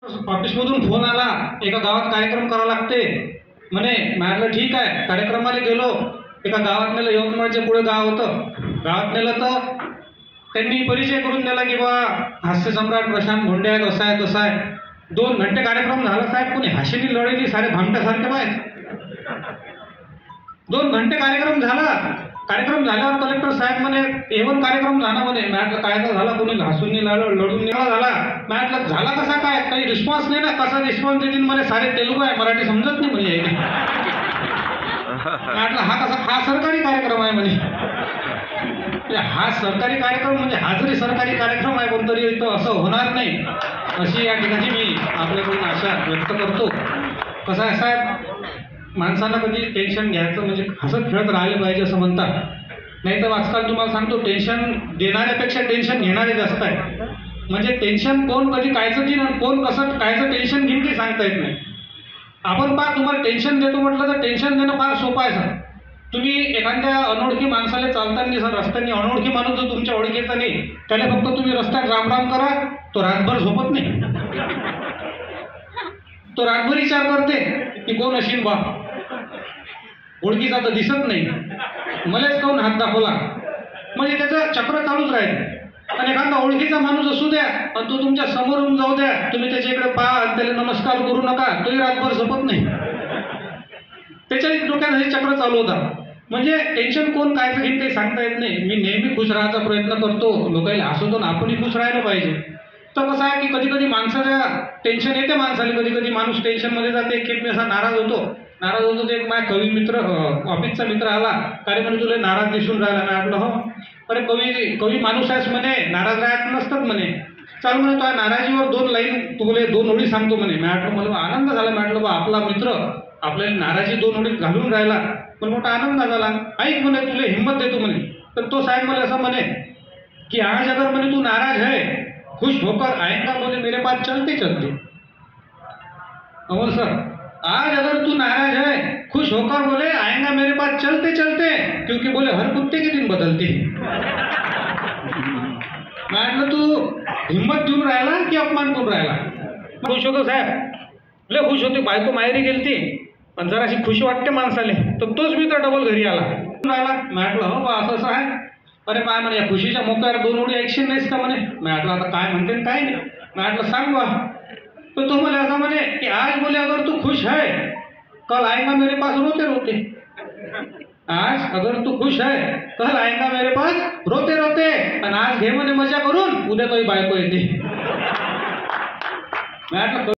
ऑफिसमधून फोन आला, एका गावात कार्यक्रम करावा लागते म्हणे. म्हटलं ठीक आहे. कार्यक्रमाला गेलो. एका गावात नेलं, यवतमाळच्या पुढे गाव होतं. गावात नेलं तर त्यांनी परिचय करून दिला की बा हास्य सम्राट प्रशांत भोंडे आहेत, असा आहे तसा आहे. 2 घंटे कार्यक्रम झाला साहेब, कोणी हाशिनी लढेली, सारे भामट्यासारखे पाहिजे. 2 घंटे कार्यक्रम झाला. कार्यक्रम झाल्यावर कलेक्टर साहेब म्हणे एवन कार्यक्रम झाला म्हणे. म्हटलं काय तर झाला, कोणी हसून लढून निघाला झाला. म्हटलं झाला कसा काय, काही रिस्पॉन्स नाही ना. कसा रिस्पॉन्स देतील म्हणे, सारे तेलुगू आहे, मराठी समजत नाही म्हणे. म्हटलं हा कसा, हा सरकारी कार्यक्रम आहे म्हणे. हा सरकारी कार्यक्रम म्हणजे हा जरी सरकारी कार्यक्रम आहे पण तरी तो असं होणार नाही, अशी या ठिकाणी मी आपल्याकडून आशा व्यक्त करतो. कसं आहे साहेब, माणसांना कधी टेन्शन घ्यायचं म्हणजे हसत खेळत राहिले पाहिजे असं म्हणतात. नाही तर आजकाल तुम्हाला सांगतो, टेन्शन देणाऱ्यापेक्षा टेन्शन घेणारे जास्त आहे. म्हणजे टेन्शन कोण कधी कायचं घेईन आणि कोण कसं कायचं टेन्शन घेईन ते सांगता येत नाही. आपण पहा, तुम्हाला टेन्शन देतो म्हटलं तर टेन्शन देणं फार सोपं आहे सर. तुम्ही एखाद्या अनोळखी माणसाला चालताना सर रस्त्याने, अनोळखी माणूस जो तुमच्या ओळखीचा नाही त्याला फक्त तुम्ही रस्त्यात रामराम करा, तो रातभर झोपत नाही. तो रातभर विचार करते की कोण असेल बा, ओळखीचा तर दिसत नाही, मलाच कोण हात दाखवला, म्हणजे त्याचं चक्र चालूच राहील. आणि एखादा ओळखीचा माणूस असू द्या आणि तो तुमच्या समोरून जाऊ द्या, तुम्ही त्याच्याकडे पहा, त्याला नमस्कार करू नका, तोही रातभर झोपत नाही. त्याच्या डोक्यात हे चक्र चालू होता. म्हणजे टेन्शन कोण कायचं घेईन काही सांगता येत नाही. मी नेहमी खुश राहायचा प्रयत्न करतो, लोकांना हसवतो ना, आपणही खुश राहायला पाहिजे. तर कसं आहे की कधी कधी माणसाला टेन्शन येते, माणसाला कधी कधी माणूस टेन्शनमध्ये जाते, एक असा नाराज होतो. तर एक माझा कवी मित्र, ऑफिसचा मित्र आला, काय म्हणे तुला नाराज दिसून राहिला. मी म्हटलं हो. अरे कवी माणूस आहेस म्हणे, नाराज राहत नसतात म्हणे. चाल म्हणे, तो नाराजीवर 2 लाईन तुला 2 ओळी सांगतो म्हणे. मी म्हटलं मला आनंद झाला. म्हटलं बा आपला मित्र आपल्याला नाराजी 2 ओळीत घालून राहिला, पण मोठा आनंद झाला. ऐक म्हणे, तुला हिंमत देतो म्हणे. तर तो साहेब मला असं म्हणे की आज अगर म्हणे तू नाराज है, खुश होकर आएगा बोले मेरे पास चलते चलते. अमोल सर, आज अगर तू नाराज है, खुश होकर बोले आएगा मेरे पास चलते चलते, क्योंकि बोले हर कुत्ते के दिन बदलते. म्हटलं तू हिंमत देऊन राहिला की अपमान करून राहिला. खुश होतो साहेब, लय खुश होते. बायको माहेरी गेलती पण जराशी खुशी वाटते माणसाले. तर तोच मित्र डबल घरी आला. म्हटलं हो बा असं असं आहे. अरे काय म्हणे, या खुशीच्या मोक्यावर 2 ओळी ॲक्शन नाहीस का म्हणे. म्हटलं आता काय म्हणते काय नाही. म्हटलं सांग बा. तो मला असं म्हणे की आज बोले अगर तू खुश है, कल आएगा मेरे पास रोते रोते. आज अगर तू खुश है, कल आएगा मेरे पास रोते रोते. आणि आज घे म्हणे मजा करून, उद्या तोही बायको येते. म्हटलं